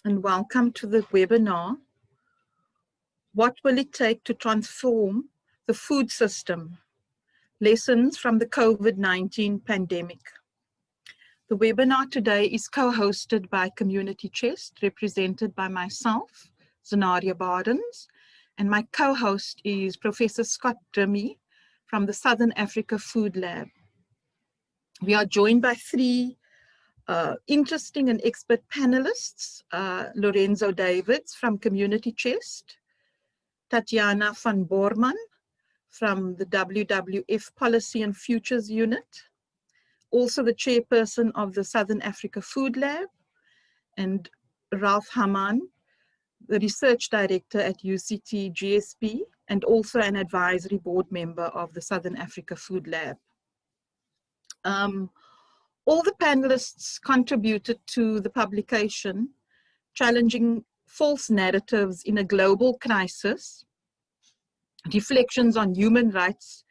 and welcome to the webinar, What Will It Take to Transform the Food System? Lessons from the COVID-19 Pandemic. The webinar today is co-hosted by Community Chest, represented by myself, Zenaria Bardens, and my co-host is Professor Scott Drimmy from the Southern Africa Food Lab. We are joined by three interesting and expert panelists, Lorenzo Davids from Community Chest, Tatiana van Borman from the WWF Policy and Futures Unit, also the chairperson of the Southern Africa Food Lab, and Ralph Haman, the research director at UCT GSP, and also an advisory board member of the Southern Africa Food Lab. All the panelists contributed to the publication, Challenging False Narratives in a Global Crisis, Reflections on Human Rights,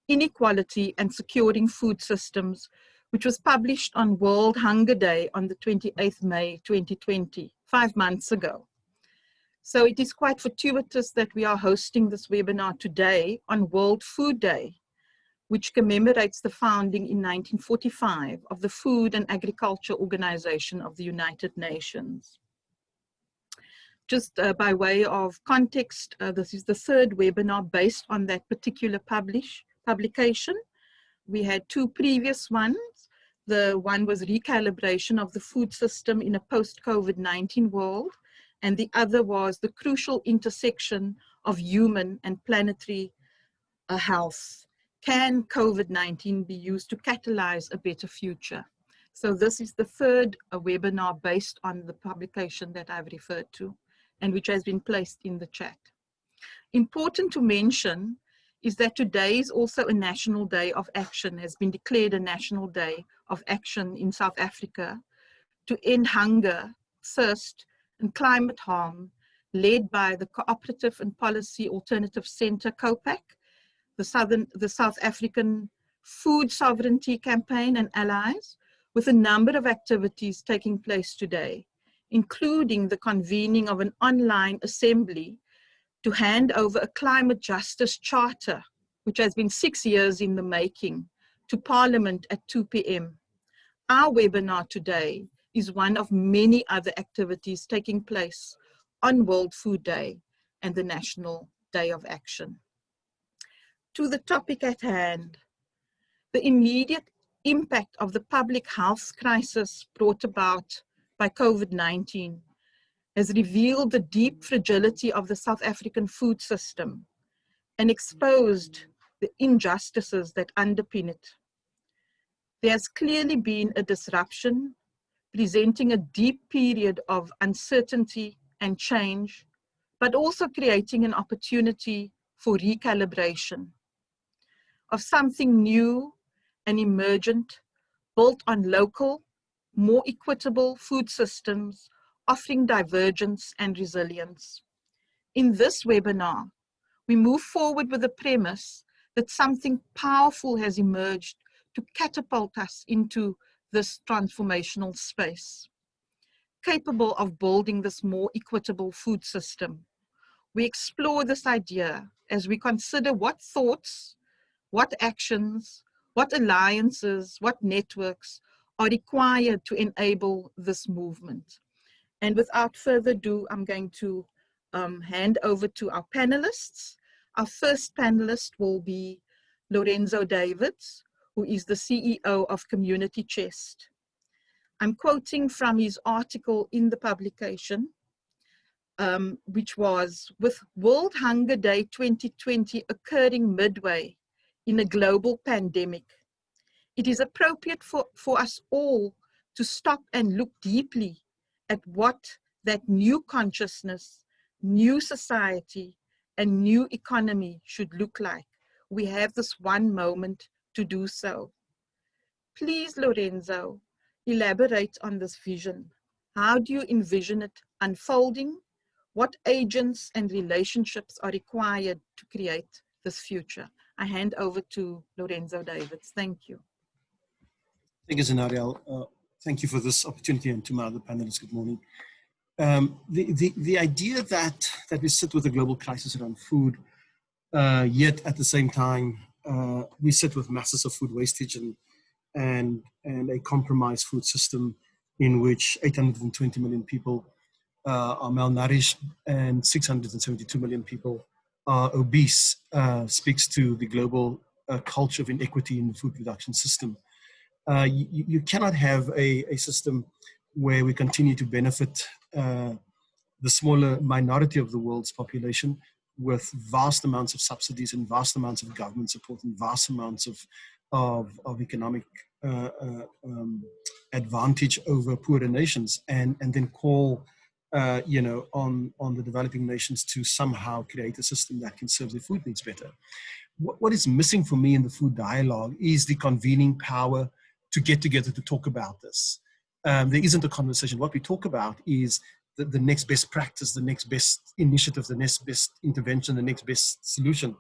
Inequality and Securing Food Systems, which was published on World Hunger Day on the 28th May 2020, 5 months ago. So it is quite fortuitous that we are hosting this webinar today on World Food Day, which commemorates the founding in 1945 of the Food and Agriculture Organization of the United Nations. Just by way of context, this is the third webinar based on that particular publication. We had two previous ones. The one was recalibration of the food system in a post-COVID-19 world, and the other was the crucial intersection of human and planetary health. Can COVID-19 be used to catalyze a better future? So this is the third webinar based on the publication that I've referred to and which has been placed in the chat. Important to mention is that today is also a National Day of Action, has been declared a National Day of Action in South Africa to end hunger, thirst, and climate harm, led by the Cooperative and Policy Alternative Center, COPAC, the South African Food Sovereignty Campaign and allies, with a number of activities taking place today, including the convening of an online assembly to hand over a climate justice charter, which has been 6 years in the making, to Parliament at 2 p.m. Our webinar today is one of many other activities taking place on World Food Day and the National Day of Action. To the topic at hand, the immediate impact of the public health crisis brought about by COVID-19 has revealed the deep fragility of the South African food system and exposed the injustices that underpin it. There has clearly been a disruption, presenting a deep period of uncertainty and change, but also creating an opportunity for recalibration of something new and emergent, built on local, more equitable food systems, offering divergence and resilience. In this webinar, we move forward with the premise that something powerful has emerged to catapult us into this transformational space, capable of building this more equitable food system. We explore this idea as we consider what thoughts, what actions, what alliances, what networks are required to enable this movement. And without further ado, I'm going to hand over to our panelists. Our first panelist will be Lorenzo Davids, who is the CEO of Community Chest. I'm quoting from his article in the publication, which was, with World Hunger Day 2020 occurring midway in a global pandemic, it is appropriate for us all to stop and look deeply at what that new consciousness, new society, and new economy should look like. We have this one moment to do so. Please, Lorenzo, elaborate on this vision. How do you envision it unfolding? What agents and relationships are required to create this future? I hand over to Lorenzo Davids. Thank you. Thank you, Zenaria. Thank you for this opportunity, and to my other panelists, good morning. The idea that we sit with a global crisis around food, yet at the same time we sit with masses of food wastage and a compromised food system in which 820 million people are malnourished and 672 million people are obese, speaks to the global culture of inequity in the food production system. You cannot have a system where we continue to benefit the smaller minority of the world's population with vast amounts of subsidies and vast amounts of government support and vast amounts of economic advantage over poorer nations, and then call on the developing nations to somehow create a system that can serve their food needs better. What is missing for me in the food dialogue is the convening power to get together to talk about this. There isn't a conversation. What we talk about is the next best practice, the next best initiative, the next best intervention, the next best solution.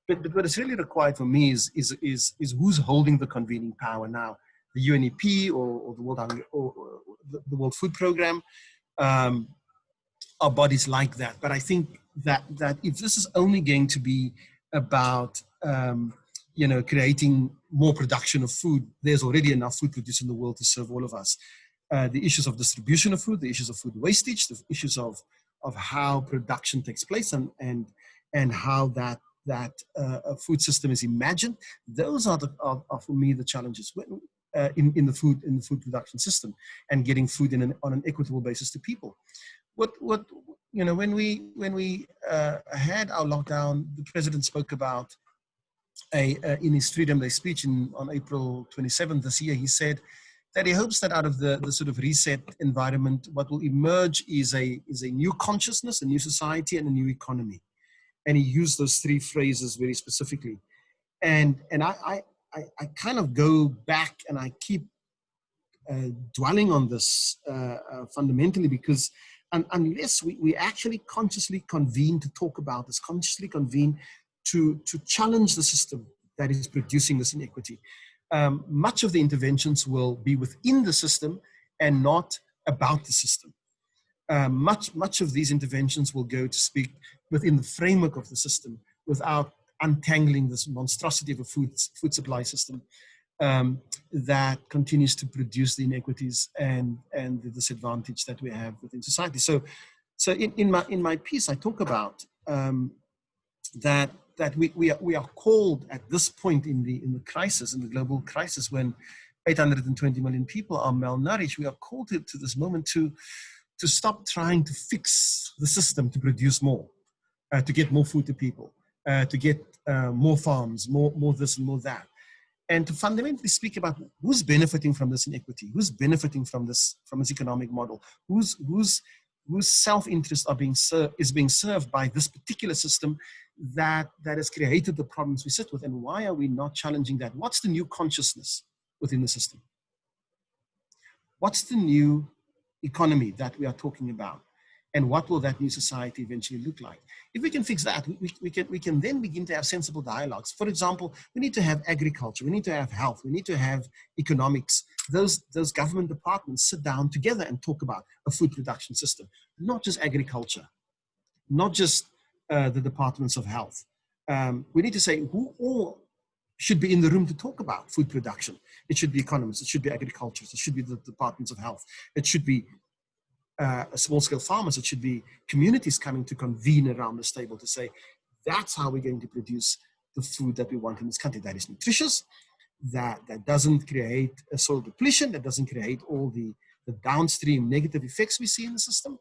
But what is really required for me is who's holding the convening power now, the UNEP or the World Hunger or the World Food Programme, are bodies like that. But I think that if this is only going to be about creating more production of food, there's already enough food produced in the world to serve all of us. The issues of distribution of food, the issues of food wastage, the issues of how production takes place, and how that food system is imagined. Those are for me the challenges in the food production system, and getting food on an equitable basis to people. When we had our lockdown, the president spoke about in his Freedom Day speech on April 27th this year. He said that he hopes that out of the sort of reset environment, what will emerge is a new consciousness, a new society, and a new economy. And he used those three phrases very specifically. And I kind of go back and I keep dwelling on this fundamentally, because unless we actually consciously convene to talk about this, consciously convene to challenge the system that is producing this inequity, much of the interventions will be within the system and not about the system. Much of these interventions will go to speak within the framework of the system without untangling this monstrosity of a food supply system that continues to produce the inequities and the disadvantage that we have within society. So in my piece, I talk about that we are called at this point in the crisis, in the global crisis, when 820 million people are malnourished. We are called to this moment to stop trying to fix the system to produce more, to get more food to people, to get more farms, more this and more that, and to fundamentally speak about who's benefiting from this inequity, who's benefiting from this economic model, whose self-interest is being served by this particular system that has created the problems we sit with, and why are we not challenging that? What's the new consciousness within the system? What's the new economy that we are talking about, and what will that new society eventually look like? If we can fix that, we can then begin to have sensible dialogues. For example, we need to have agriculture, we need to have health, we need to have economics. Those government departments sit down together and talk about a food production system, not just agriculture, not just the departments of health. We need to say who all should be in the room to talk about food production. It should be economists, it should be agriculturists, it should be the departments of health, it should be small-scale farmers, it should be communities coming to convene around this table to say, that's how we're going to produce the food that we want in this country, that is nutritious, that doesn't create a soil depletion, that doesn't create all the downstream negative effects we see in the system.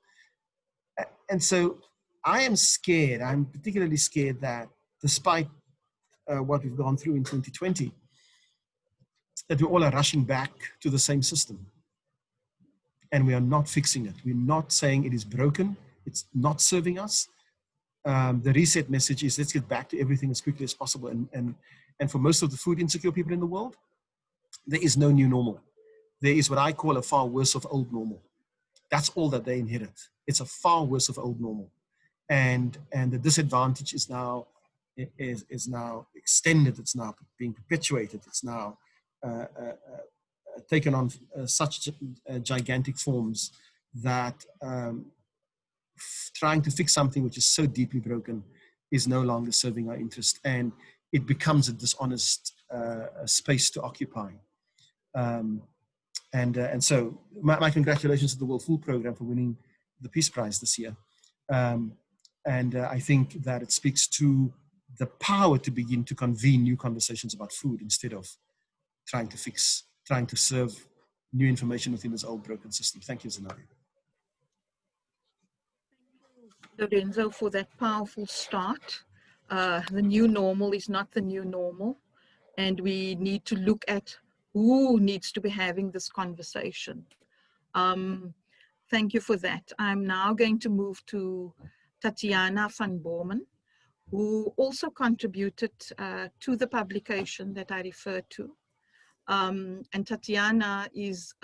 And so I am scared, I'm particularly scared that despite what we've gone through in 2020, that we all are rushing back to the same system. And we are not fixing it. We're not saying it is broken. It's not serving us. The reset message is, let's get back to everything as quickly as possible. And for most of the food insecure people in the world, there is no new normal. There is what I call a far worse of old normal. That's all that they inherit. It's a far worse of old normal. And the disadvantage is now extended. It's now being perpetuated. It's now taken on such gigantic forms that trying to fix something which is so deeply broken is no longer serving our interest, and it becomes a dishonest space to occupy. And so my congratulations to the World Food Programme for winning the Peace Prize this year. I think that it speaks to the power to begin to convene new conversations about food instead of trying to serve new information within this old broken system. Thank you, Zenari. Lorenzo, for that powerful start. The new normal is not the new normal, and we need to look at who needs to be having this conversation. Thank you for that. I'm now going to move to Tatiana van Bomen, who also contributed to the publication that I referred to. And Tatiana is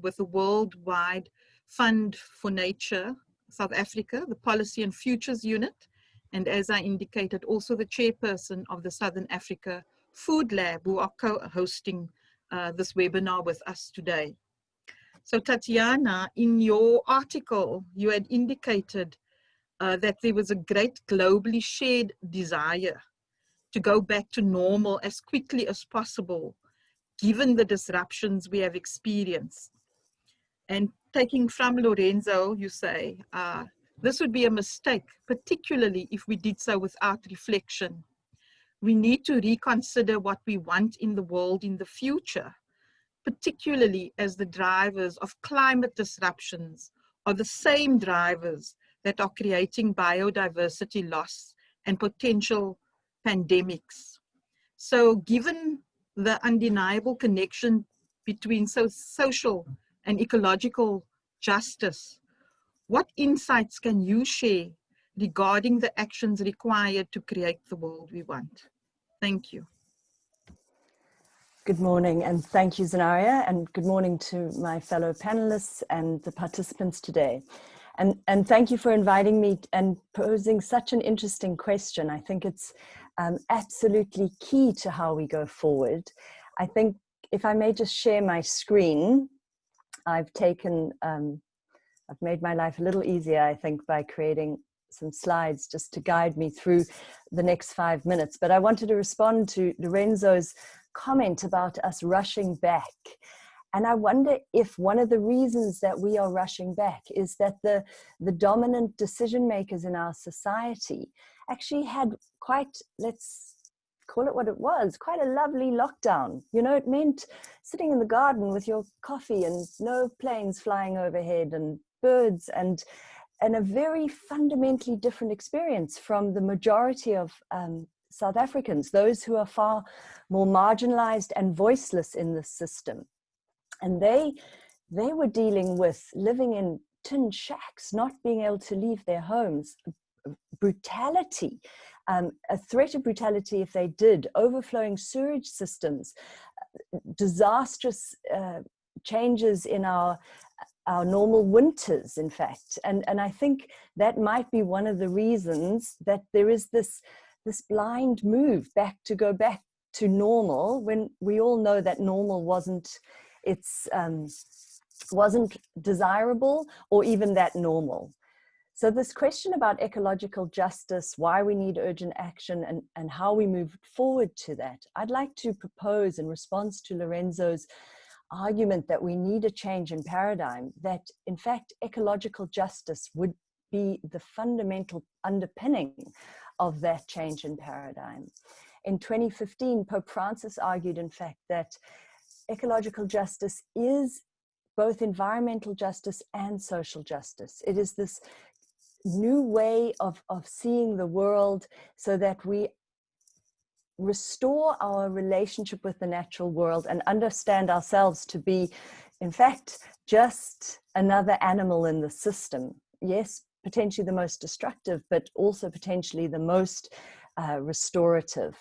with the Worldwide Fund for Nature, South Africa, the Policy and Futures Unit, and as I indicated, also the chairperson of the Southern Africa Food Lab, who are co-hosting this webinar with us today. So Tatiana, in your article, you had indicated that there was a great globally shared desire to go back to normal as quickly as possible, given the disruptions we have experienced. And taking from Lorenzo, you say, this would be a mistake, particularly if we did so without reflection. We need to reconsider what we want in the world in the future, particularly as the drivers of climate disruptions are the same drivers that are creating biodiversity loss and potential pandemics. So given the undeniable connection between social and ecological justice, what insights can you share regarding the actions required to create the world we want? Thank you. Good morning, and thank you, Zenaria, and good morning to my fellow panelists and the participants today. And thank you for inviting me and posing such an interesting question. I think it's absolutely key to how we go forward. I think if I may just share my screen, I've made my life a little easier, I think, by creating some slides just to guide me through the next 5 minutes. But I wanted to respond to Lorenzo's comment about us rushing back. And I wonder if one of the reasons that we are rushing back is that the dominant decision makers in our society actually had quite, let's call it what it was, quite a lovely lockdown. You know, it meant sitting in the garden with your coffee and no planes flying overhead and birds, and a very fundamentally different experience from the majority of South Africans, those who are far more marginalized and voiceless in this system. And they were dealing with living in tin shacks, not being able to leave their homes, brutality, a threat of brutality if they did, overflowing sewage systems, disastrous changes in our normal winters, in fact. And I think that might be one of the reasons that there is this blind move to go back to normal, when we all know that normal wasn't desirable or even that normal. So this question about ecological justice, why we need urgent action, and how we move forward to that, I'd like to propose in response to Lorenzo's argument that we need a change in paradigm, that in fact ecological justice would be the fundamental underpinning of that change in paradigm. In 2015, Pope Francis argued, in fact, that ecological justice is both environmental justice and social justice. It is this new way of seeing the world so that we restore our relationship with the natural world and understand ourselves to be, in fact, just another animal in the system. Yes, potentially the most destructive, but also potentially the most restorative.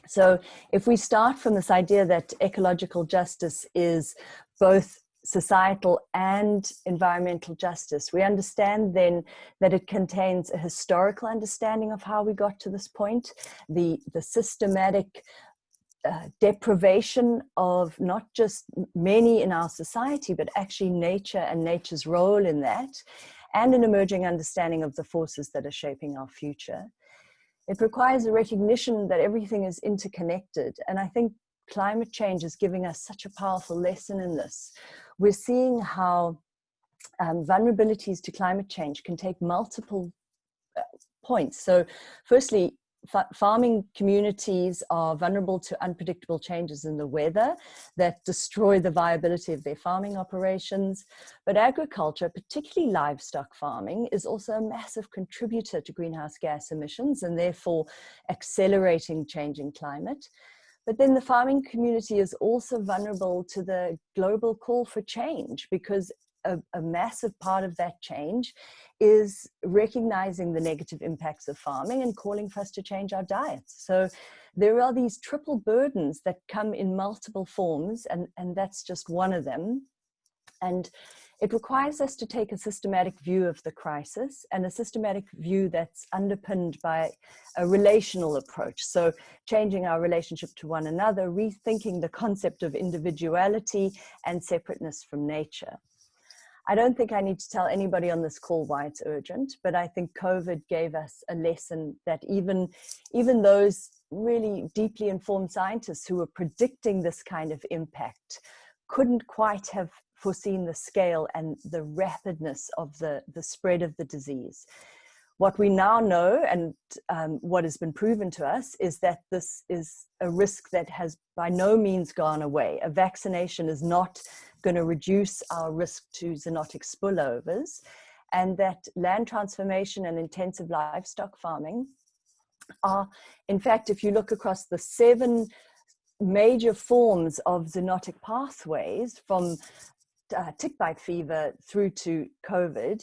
So if we start from this idea that ecological justice is both societal and environmental justice, we understand then that it contains a historical understanding of how we got to this point, the systematic deprivation of not just many in our society, but actually nature and nature's role in that, and an emerging understanding of the forces that are shaping our future. It requires a recognition that everything is interconnected. And I think climate change is giving us such a powerful lesson in this. We're seeing how vulnerabilities to climate change can take multiple points. So firstly, farming communities are vulnerable to unpredictable changes in the weather that destroy the viability of their farming operations. But agriculture, particularly livestock farming, is also a massive contributor to greenhouse gas emissions and therefore accelerating changing climate. But then the farming community is also vulnerable to the global call for change, because a massive part of that change is recognizing the negative impacts of farming and calling for us to change our diets. So there are these triple burdens that come in multiple forms, and that's just one of them. And it requires us to take a systematic view of the crisis, and a systematic view that's underpinned by a relational approach. So changing our relationship to one another, rethinking the concept of individuality and separateness from nature. I don't think I need to tell anybody on this call why it's urgent, but I think COVID gave us a lesson that even those really deeply informed scientists who were predicting this kind of impact couldn't quite have foreseen the scale and the rapidness of the spread of the disease. What we now know, and what has been proven to us, is that this is a risk that has by no means gone away. A vaccination is not going to reduce our risk to zoonotic spillovers, and that land transformation and intensive livestock farming are, in fact, if you look across the 7 major forms of zoonotic pathways, from tick bite fever through to COVID,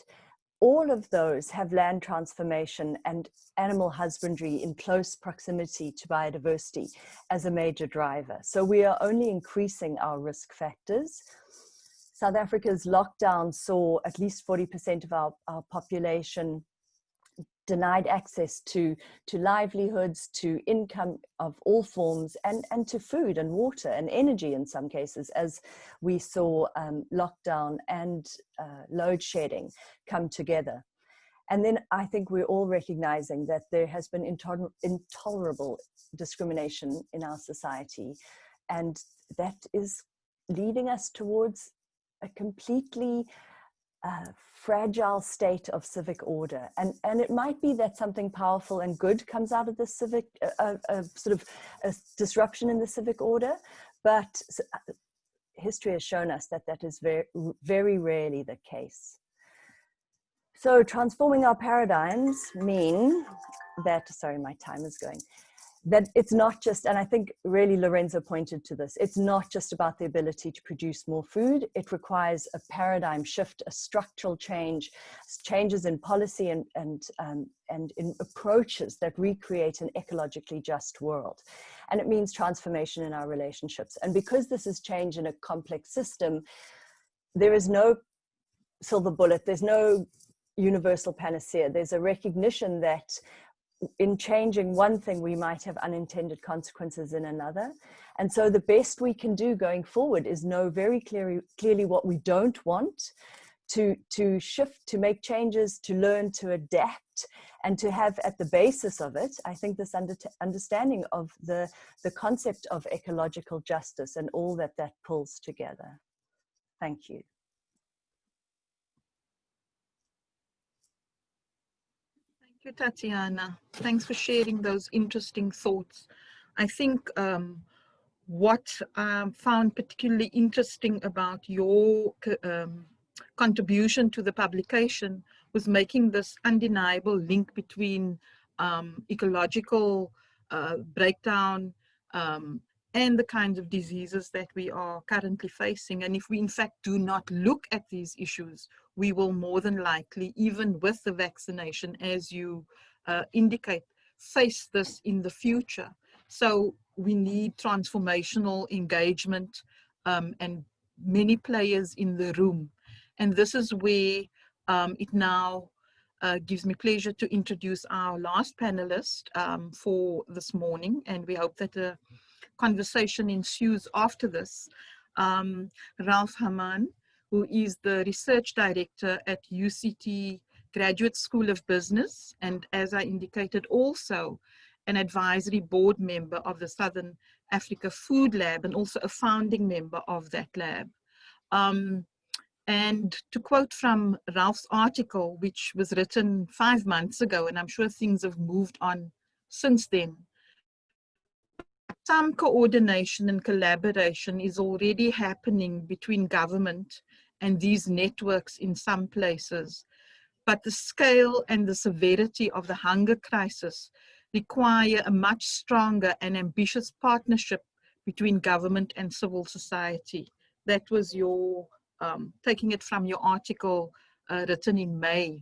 all of those have land transformation and animal husbandry in close proximity to biodiversity as a major driver. So we are only increasing our risk factors. South Africa's lockdown saw at least 40% of our population denied access to livelihoods, to income of all forms, and to food and water and energy in some cases, as we saw lockdown and load shedding come together. And then I think we're all recognizing that there has been intolerable discrimination in our society, and that is leading us towards a completely fragile state of civic order. And it might be that something powerful and good comes out of the civic, sort of a disruption in the civic order, but history has shown us that that is very, very rarely the case. So transforming our paradigms mean that, sorry, my time is going, that it's not just, and I think really Lorenzo pointed to this, it's not just about the ability to produce more food. It requires a paradigm shift, a structural change, changes in policy and in approaches that recreate an ecologically just world. And it means transformation in our relationships. And because this is change in a complex system, there is no silver bullet, there's no universal panacea. There's a recognition that in changing one thing, we might have unintended consequences in another. And so the best we can do going forward is know very clearly what we don't want, to shift, to make changes, to learn, to adapt, and to have at the basis of it, I think, this understanding of the concept of ecological justice and all that pulls together. Thank you. Thank you, Tatiana. Thanks for sharing those interesting thoughts. I think what I found particularly interesting about your contribution to the publication was making this undeniable link between ecological breakdown and the kinds of diseases that we are currently facing. And if we in fact do not look at these issues, we will more than likely, even with the vaccination, as you indicate, face this in the future. So we need transformational engagement and many players in the room. And this is where it now gives me pleasure to introduce our last panelist for this morning. And we hope that conversation ensues after this, Ralph Haman, who is the research director at UCT Graduate School of Business, and as I indicated, also an advisory board member of the Southern Africa Food Lab, and also a founding member of that lab. And to quote from Ralph's article, which was written 5 months ago, and I'm sure things have moved on since then, some coordination and collaboration is already happening between government and these networks in some places. But the scale and the severity of the hunger crisis require a much stronger and ambitious partnership between government and civil society. That was your, taking it from your article written in May.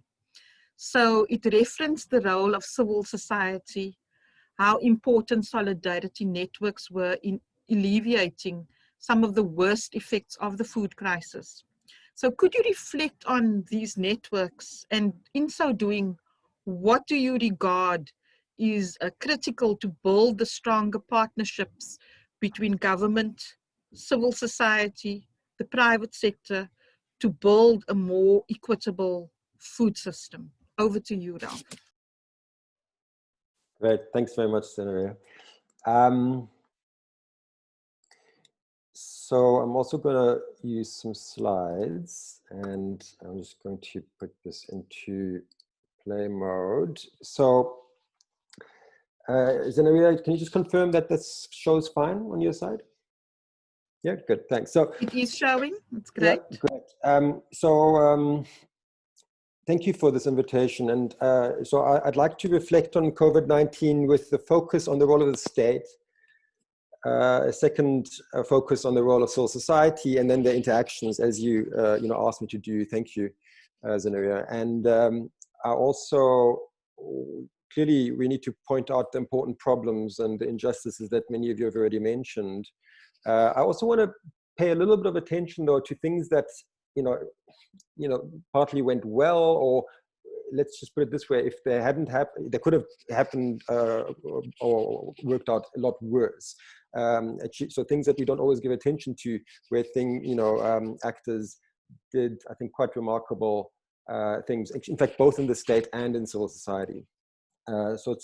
So it referenced the role of civil society, how important solidarity networks were in alleviating some of the worst effects of the food crisis. So could you reflect on these networks, and in so doing, what do you regard is critical to build the stronger partnerships between government, civil society, the private sector, to build a more equitable food system? Over to you, Ralph. Great, thanks very much, Zenaria. So I'm also going to use some slides, and I'm just going to put this into play mode. So Zenaria, can you just confirm that this shows fine on your side? Yeah, good, thanks. So it is showing, it's great. Yeah, great. Thank you for this invitation. And so I'd like to reflect on COVID-19 with the focus on the role of the state, a second focus on the role of civil society, and then the interactions, as you asked me to do. Thank you, Zenaria. And I also, clearly, we need to point out the important problems and the injustices that many of you have already mentioned. I also want to pay a little bit of attention, though, to things that partly went well, or let's just put it this way: if they hadn't happened, they could have happened or worked out a lot worse. So things that we don't always give attention to, where actors did, I think, quite remarkable things. In fact, both in the state and in civil society. So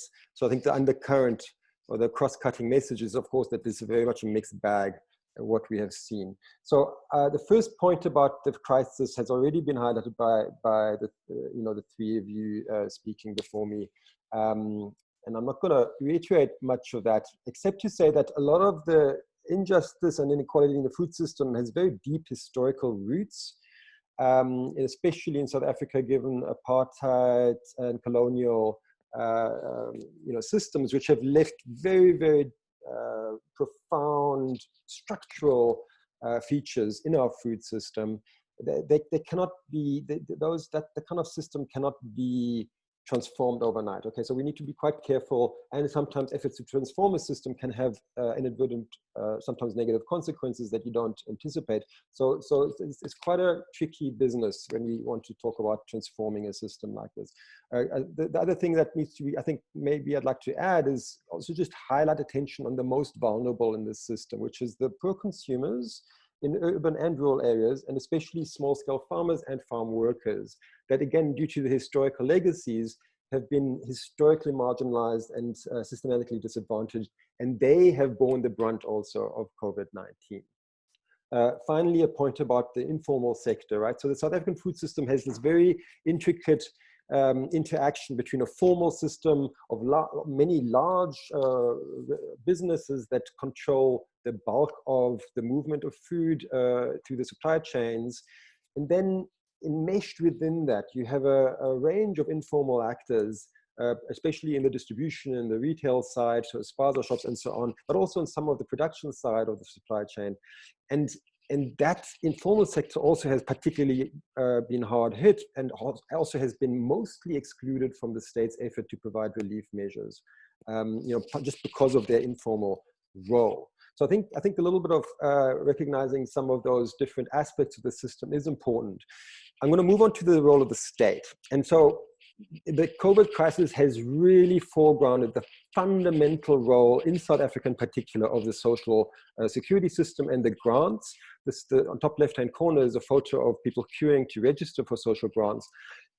I think the undercurrent or the cross-cutting message is, of course, that this is very much a mixed bag. What we have seen. So the first point about the crisis has already been highlighted by the three of you speaking before me, and I'm not going to reiterate much of that, except to say that a lot of the injustice and inequality in the food system has very deep historical roots, especially in South Africa, given apartheid and colonial systems, which have left very, very profound structural features in our food system. They cannot be, that kind of system cannot be transformed overnight. Okay, so we need to be quite careful, and sometimes efforts to transform a system can have inadvertent, sometimes negative consequences that you don't anticipate. So it's quite a tricky business when we want to talk about transforming a system like this. The other thing that needs to be, I think maybe I'd like to add, is also just highlight attention on the most vulnerable in this system, which is the poor consumers in urban and rural areas, and especially small-scale farmers and farm workers, that again, due to the historical legacies, have been historically marginalized and systematically disadvantaged, and they have borne the brunt also of COVID-19. Finally, a point about the informal sector, right? So the South African food system has this very intricate interaction between a formal system of many large businesses that control the bulk of the movement of food through the supply chains. And then enmeshed within that, you have a range of informal actors, especially in the distribution and the retail side, so spaza shops and so on, but also in some of the production side of the supply chain. And that informal sector also has particularly been hard hit, and also has been mostly excluded from the state's effort to provide relief measures, just because of their informal role. So I think a little bit of recognizing some of those different aspects of the system is important. I'm going to move on to the role of the state. And so the COVID crisis has really foregrounded the fundamental role in South Africa in particular of the social security system and the grants. On top left-hand corner is a photo of people queuing to register for social grants.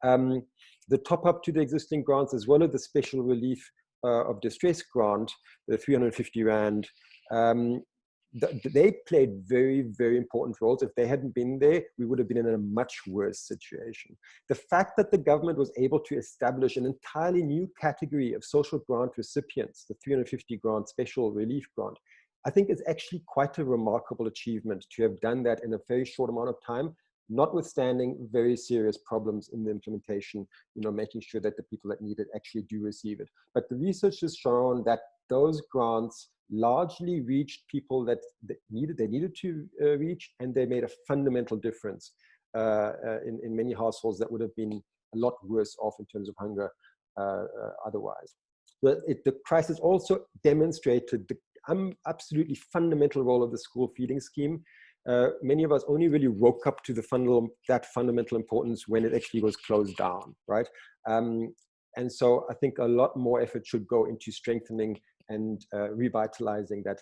The top up to the existing grants, as well as the special relief of distress grant, the 350 Rand, they played very, very important roles. If they hadn't been there, we would have been in a much worse situation. The fact that the government was able to establish an entirely new category of social grant recipients, the 350 grant, special relief grant, I think is actually quite a remarkable achievement to have done that in a very short amount of time, notwithstanding very serious problems in the implementation, making sure that the people that need it actually do receive it. But the research has shown that those grants largely reached people that they needed to reach, and they made a fundamental difference in many households that would have been a lot worse off in terms of hunger otherwise. The crisis also demonstrated the absolutely fundamental role of the school feeding scheme. Many of us only really woke up to that fundamental importance when it actually was closed down, right? And so I think a lot more effort should go into strengthening and revitalizing that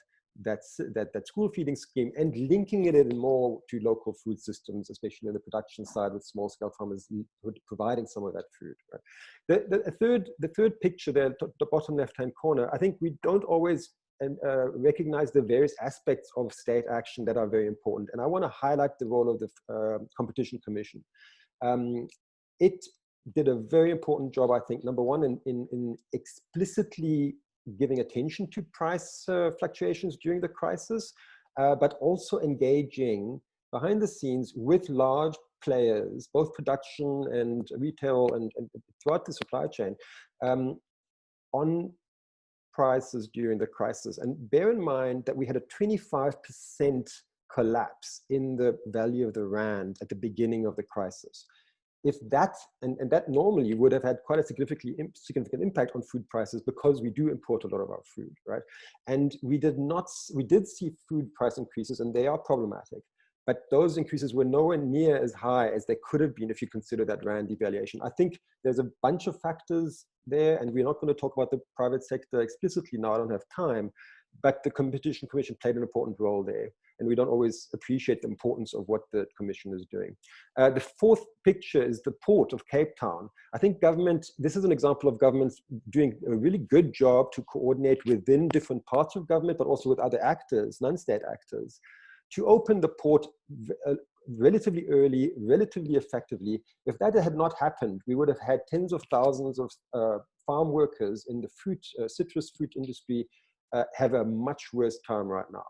school feeding scheme and linking it in more to local food systems, especially on the production side with small-scale farmers providing some of that food. Right? The third picture there, the bottom left-hand corner, I think we don't always recognize the various aspects of state action that are very important. And I want to highlight the role of the Competition Commission. It did a very important job, I think, number one, in explicitly giving attention to price fluctuations during the crisis, but also engaging behind the scenes with large players, both production and retail and throughout the supply chain, on prices during the crisis. And bear in mind that we had a 25% collapse in the value of the Rand at the beginning of the crisis. If that, and that normally would have had quite a significant impact on food prices, because we do import a lot of our food, right? And we did see food price increases, and they are problematic, but those increases were nowhere near as high as they could have been if you consider that Rand devaluation. I think there's a bunch of factors there, and we're not going to talk about the private sector explicitly now, I don't have time, but the Competition Commission played an important role there. And we don't always appreciate the importance of what the Commission is doing. The fourth picture is the Port of Cape Town. I think this is an example of governments doing a really good job to coordinate within different parts of government, but also with other actors, non-state actors, to open the port relatively early, relatively effectively. If that had not happened, we would have had tens of thousands of farm workers in the citrus fruit industry have a much worse time right now.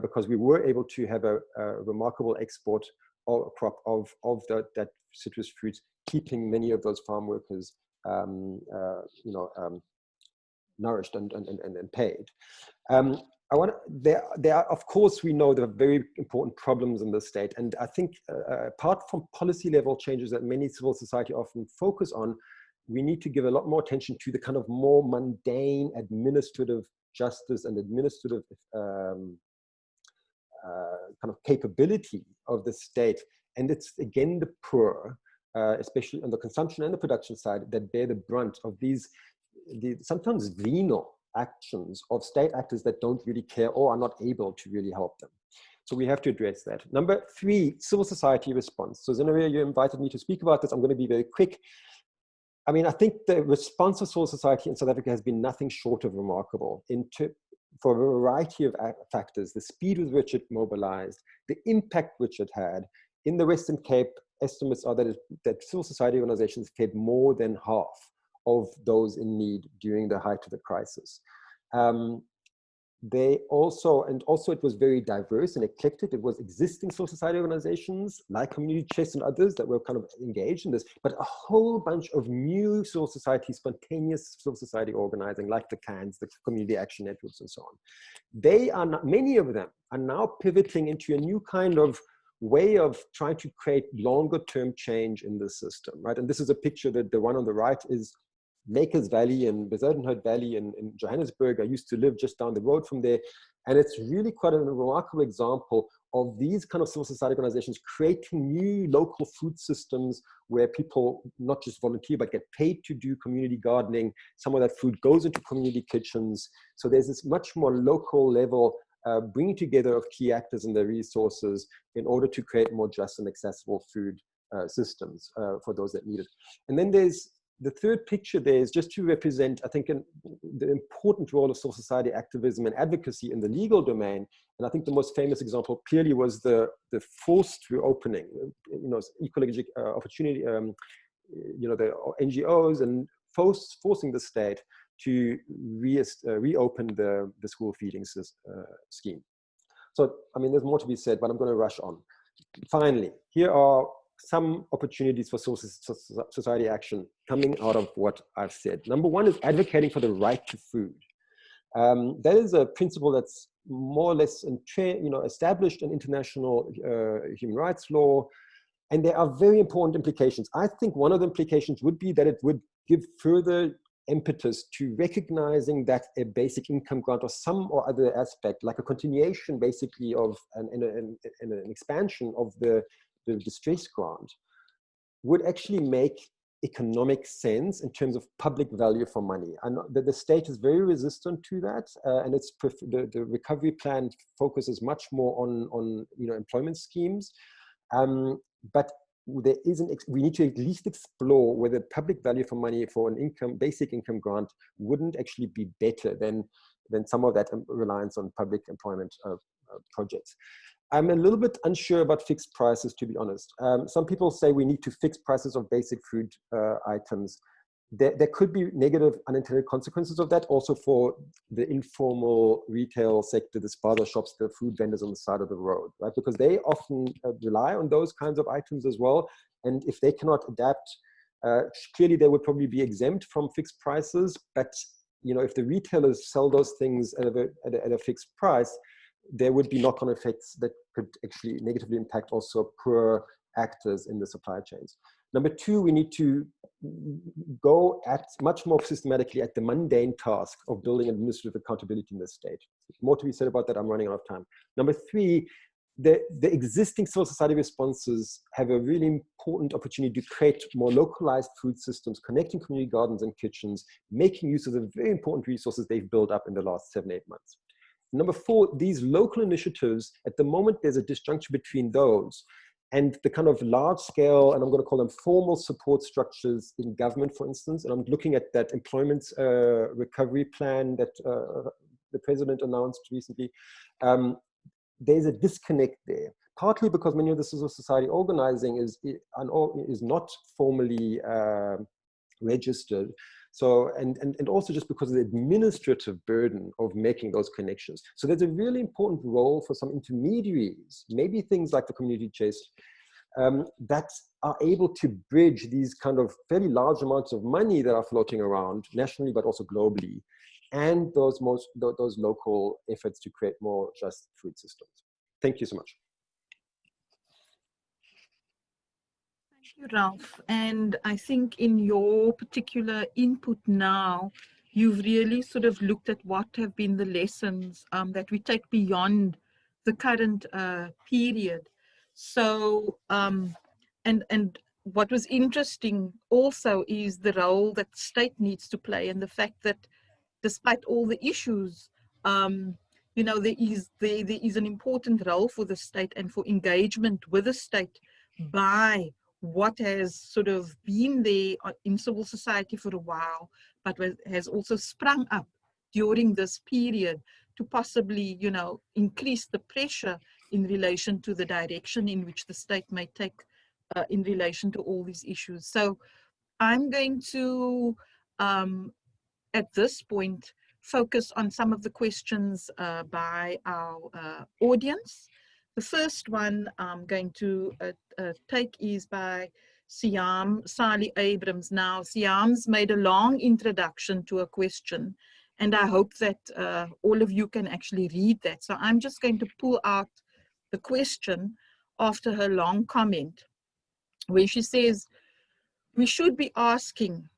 Because we were able to have a remarkable export crop of that citrus fruit, keeping many of those farm workers, nourished and paid. There are, of course, we know there are very important problems in the state, and I think apart from policy level changes that many civil society often focus on, we need to give a lot more attention to the kind of more mundane administrative justice and administrative kind of capability of the state. And it's again the poor, especially on the consumption and the production side, that bear the brunt of the sometimes venal actions of state actors that don't really care or are not able to really help them. So we have to address that. Number three, civil society response. So Zinneria, you invited me to speak about this. I'm going to be very quick. I mean, I think the response of civil society in South Africa has been nothing short of remarkable for a variety of factors: the speed with which it mobilized, the impact which it had. In the Western Cape, estimates are that civil society organizations fed more than half of those in need during the height of the crisis. It was very diverse and eclectic. It was existing civil society organizations like Community Chest and others that were kind of engaged in this, but a whole bunch of new civil society, spontaneous civil society organizing, like the CANs, the Community Action Networks, and so on. Many of them are now pivoting into a new kind of way of trying to create longer term change in the system, right? And this is a picture that the one on the right is Lakers Valley and Bezuidenhout Valley in Johannesburg. I used to live just down the road from there. And it's really quite a remarkable example of these kind of civil society organizations creating new local food systems where people not just volunteer, but get paid to do community gardening. Some of that food goes into community kitchens. So there's this much more local level bringing together of key actors and their resources in order to create more just and accessible food systems for those that need it. And then there's the third picture there is just to represent, I think, the important role of civil society activism and advocacy in the legal domain. And I think the most famous example clearly was the forced reopening, equal opportunity, the NGOs and forcing the state to reopen the school feeding scheme. So, I mean, there's more to be said, but I'm going to rush on. Finally, here are some opportunities for civil society action coming out of what I've said. Number one is advocating for the right to food. That is a principle that's more or less established in international human rights law, and there are very important implications. I think one of the implications would be that it would give further impetus to recognizing that a basic income grant or some or other aspect, like a continuation basically of an expansion of the distress grant, would actually make economic sense in terms of public value for money. And the state is very resistant to that, and it's the recovery plan focuses much more on employment schemes, but there we need to at least explore whether public value for money for an basic income grant wouldn't actually be better than some of that reliance on public employment projects. I'm a little bit unsure about fixed prices, to be honest. Some people say we need to fix prices of basic food items. There could be negative unintended consequences of that also for the informal retail sector, the spaza shops, the food vendors on the side of the road, right? Because they often rely on those kinds of items as well. And if they cannot adapt, clearly they would probably be exempt from fixed prices. But if the retailers sell those things at a fixed price, there would be knock-on effects that could actually negatively impact also poor actors in the supply chains. Number two, we need to go at much more systematically at the mundane task of building administrative accountability in the state. More to be said about that, I'm running out of time. Number three, the existing civil society responses have a really important opportunity to create more localized food systems, connecting community gardens and kitchens, making use of the very important resources they've built up in the last 7-8 months. Number four, these local initiatives, at the moment, there's a disjunction between those and the kind of large scale, and I'm going to call them formal support structures in government, for instance. And I'm looking at that employment recovery plan that the president announced recently. There's a disconnect there, partly because many of the civil society organizing is not formally registered. So, and also just because of the administrative burden of making those connections. So there's a really important role for some intermediaries, maybe things like the community chest, that are able to bridge these kind of fairly large amounts of money that are floating around nationally, but also globally, and those local efforts to create more just food systems. Thank you so much. Thank you, Ralph. And I think in your particular input now, you've really sort of looked at what have been the lessons that we take beyond the current period. So, and what was interesting also is the role that the state needs to play, and the fact that despite all the issues, there is an important role for the state and for engagement with the state by what has sort of been there in civil society for a while, but has also sprung up during this period to possibly, increase the pressure in relation to the direction in which the state may take in relation to all these issues. So I'm going to, at this point, focus on some of the questions by our audience. The first one I'm going to take is by Siam Sali Abrams. Now, Siam's made a long introduction to a question, and I hope that all of you can actually read that. So I'm just going to pull out the question after her long comment, where she says, we should be asking,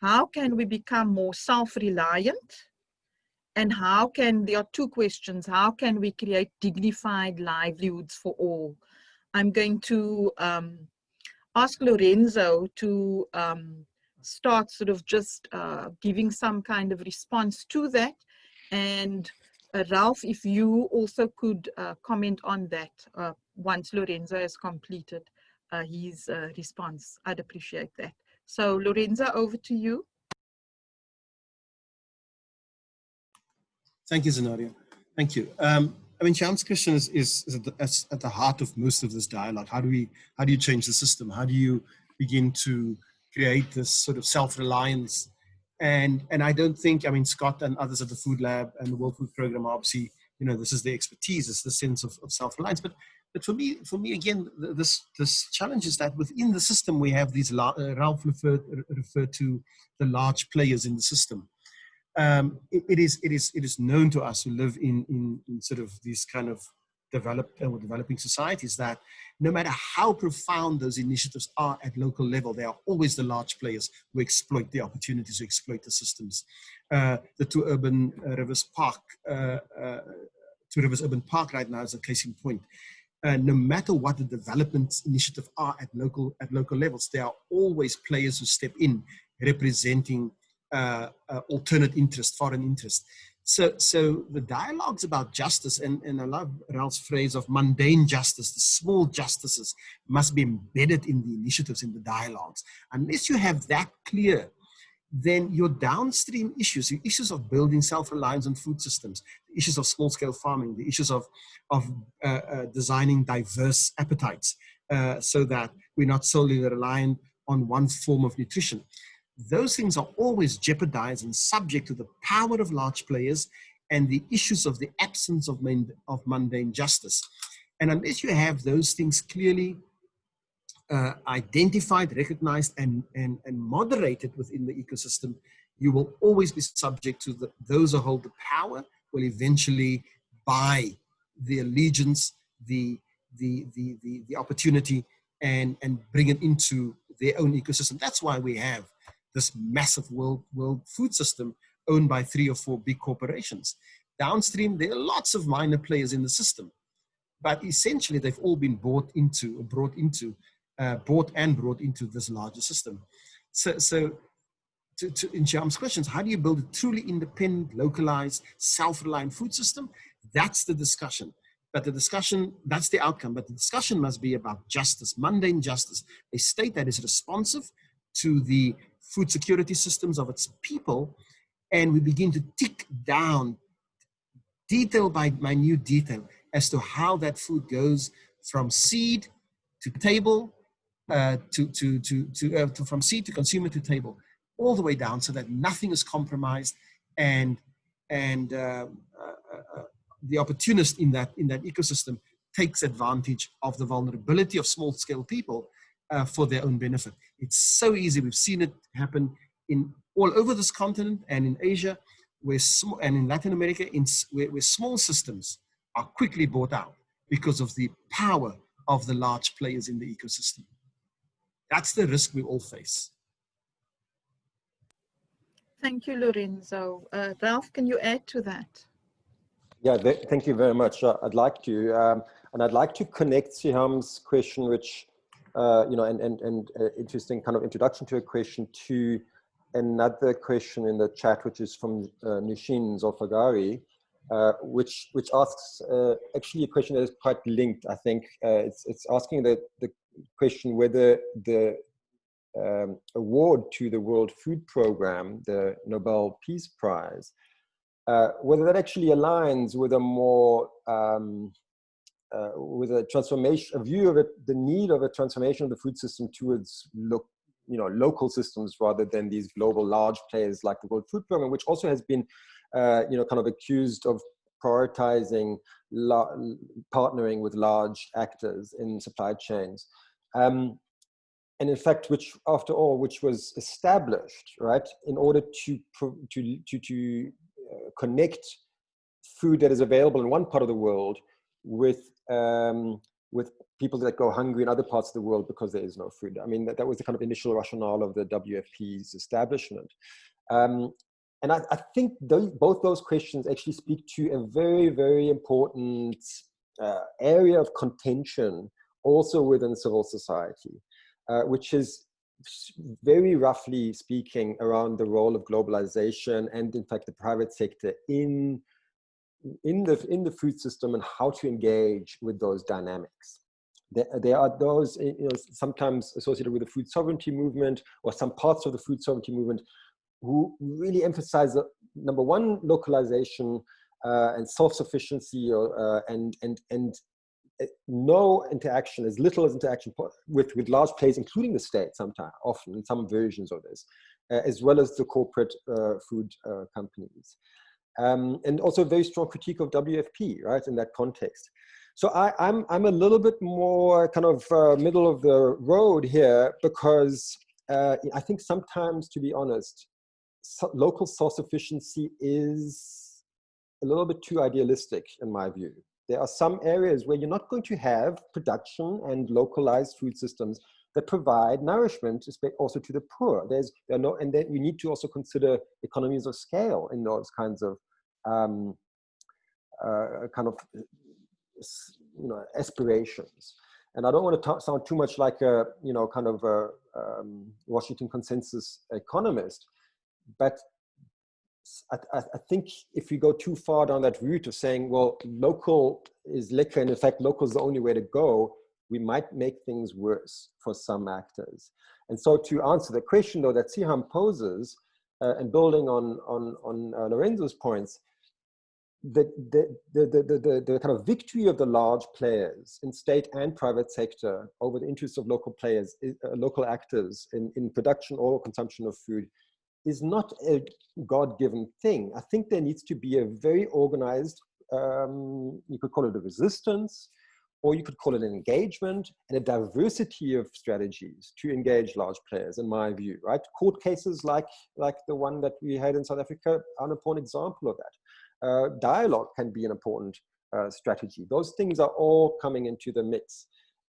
how can we become more self-reliant And how can, there are two questions, how can we create dignified livelihoods for all? I'm going to ask Lorenzo to start sort of just giving some kind of response to that. And Ralph, if you also could comment on that once Lorenzo has completed his response, I'd appreciate that. So Lorenzo, over to you. Thank you, Zenaria. Thank you. I mean, Shyam's question is at the heart of most of this dialogue. How do you change the system? How do you begin to create this sort of self-reliance? And I don't think, I mean, Scott and others at the Food Lab and the World Food Program, obviously, you know, this is their expertise, it's the sense of self-reliance. But for me, again, this challenge is that within the system, we have these, Ralph referred to the large players in the system. It is known to us who live in sort of these kind of developing societies that no matter how profound those initiatives are at local level, they are always the large players who exploit the opportunities, who exploit the systems. The Two Rivers Urban Park right now is a case in point. No matter what the development initiatives are at local levels, there are always players who step in representing alternate interest, foreign interest. So the dialogues about justice, and I love Ralph's phrase of mundane justice, the small justices must be embedded in the initiatives, in the dialogues. Unless you have that clear, then your downstream issues, the issues of building self-reliance on food systems, the issues of small-scale farming, the issues of designing diverse appetites so that we're not solely reliant on one form of nutrition. Those things are always jeopardized and subject to the power of large players and the issues of the absence of mundane justice. And unless you have those things clearly identified, recognized, and moderated within the ecosystem, you will always be subject to those who hold the power will eventually buy the allegiance, the opportunity, and bring it into their own ecosystem. That's why we have this massive world food system owned by 3 or 4 big corporations. Downstream, there are lots of minor players in the system, but essentially they've all been brought and brought into this larger system. So in Shyam's questions, how do you build a truly independent, localized, self-reliant food system? That's the discussion. But the discussion, that's the outcome. But the discussion must be about justice, mundane justice, a state that is responsive to the food security systems of its people, and we begin to tick down detail by minute detail as to how that food goes from seed to table, from seed to consumer to table, all the way down, so that nothing is compromised, and the opportunist in that ecosystem takes advantage of the vulnerability of small-scale people for their own benefit. It's so easy. We've seen it happen all over this continent and in Asia, and in Latin America, where small systems are quickly bought out because of the power of the large players in the ecosystem. That's the risk we all face. Thank you, Lorenzo. Ralph, can you add to that? Yeah, thank you very much. I'd like to, and I'd like to connect Siham's question, which, and interesting kind of introduction to a question, to another question in the chat, which is from Nishin Zolfagari, which asks actually a question that is quite linked. I think it's asking the question whether the award to the World Food Program, the Nobel Peace Prize, whether that actually aligns with a more with a transformation, a view of it, the need of a transformation of the food system towards local systems rather than these global large players like the World Food Program, which also has been kind of accused of prioritizing partnering with large actors in supply chains. And in fact, which after all, which was established, right, in order to connect food that is available in one part of the world with people that go hungry in other parts of the world because there is no food. I mean, that was the kind of initial rationale of the WFP's establishment. And And I think both those questions actually speak to a very, very important area of contention also within civil society, which is very roughly speaking around the role of globalization and in fact the private sector in the food system and how to engage with those dynamics. There are those, sometimes associated with the food sovereignty movement or some parts of the food sovereignty movement who really emphasize, number one, localization and self-sufficiency, and no interaction, as little as interaction with large players, including the state sometimes, often in some versions of this, as well as the corporate food companies. And also a very strong critique of WFP, right, in that context. So I'm a little bit more kind of middle of the road here, because I think sometimes, to be honest, local self-sufficiency is a little bit too idealistic in my view. There are some areas where you're not going to have production and localized food systems that provide nourishment also to the poor. And then we need to also consider economies of scale in those kinds of aspirations. And I don't want to sound too much like a kind of a Washington consensus economist, but I think if we go too far down that route of saying, well, local is liquor, and in fact, local is the only way to go, we might make things worse for some actors. And so to answer the question, though, that Siham poses, and building on Lorenzo's points, the kind of victory of the large players in state and private sector over the interests of local players, local actors in production or consumption of food, is not a God-given thing. I think there needs to be a very organized, you could call it a resistance, or you could call it an engagement, and a diversity of strategies to engage large players, in my view, right? Court cases like the one that we had in South Africa are an important example of that. Dialogue can be an important strategy. Those things are all coming into the mix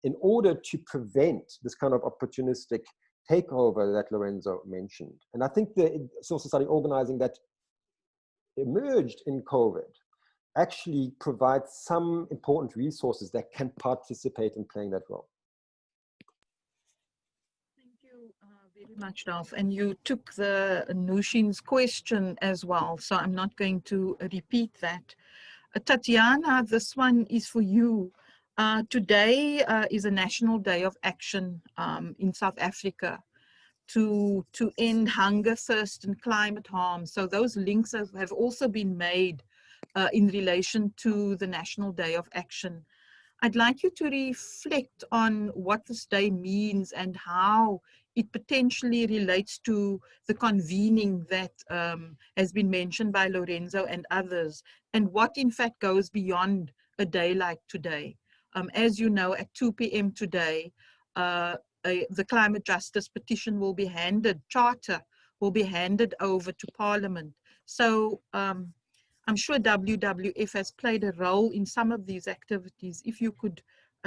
in order to prevent this kind of opportunistic takeover that Lorenzo mentioned. And I think the civil society organizing that emerged in COVID actually provides some important resources that can participate in playing that role. Thank you very much, Ralph. And you took the Nushin's question as well, so I'm not going to repeat that. Tatiana, this one is for you. Today is a National Day of Action in South Africa to end hunger, thirst, and climate harm. So those links have also been made in relation to the National Day of Action. I'd like you to reflect on what this day means and how it potentially relates to the convening that has been mentioned by Lorenzo and others, and what in fact goes beyond a day like today. As you know, at 2 p.m. today, the climate justice petition will be charter will be handed over to Parliament. So I'm sure WWF has played a role in some of these activities. If you could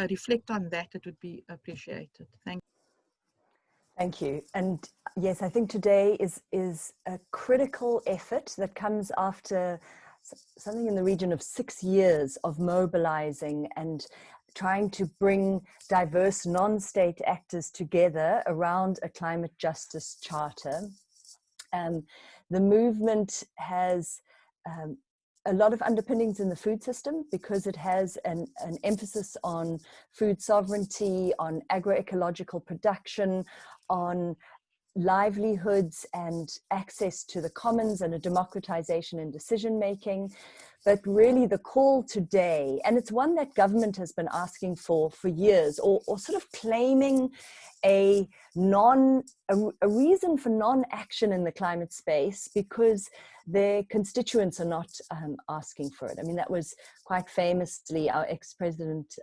reflect on that, it would be appreciated. Thank you. Thank you. And yes, I think today is a critical effort that comes after something in the region of 6 years of mobilizing and trying to bring diverse non-state actors together around a climate justice charter. The movement has a lot of underpinnings in the food system because it has an emphasis on food sovereignty, on agroecological production, on livelihoods and access to the commons and a democratization in decision making. But really the call today, and it's one that government has been asking for years, or sort of claiming a reason for non-action in the climate space because their constituents are not asking for it. I mean, that was quite famously our ex-president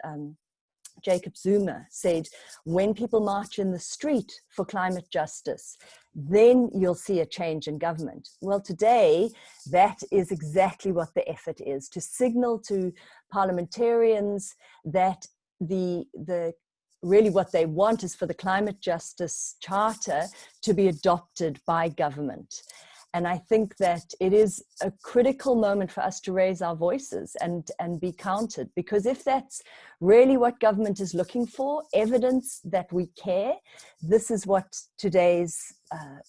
Jacob Zuma said, when people march in the street for climate justice, then you'll see a change in government. Well, today, that is exactly what the effort is, to signal to parliamentarians that really what they want is for the climate justice charter to be adopted by government. And I think that it is a critical moment for us to raise our voices and be counted, because if that's really what government is looking for, evidence that we care, this is what today's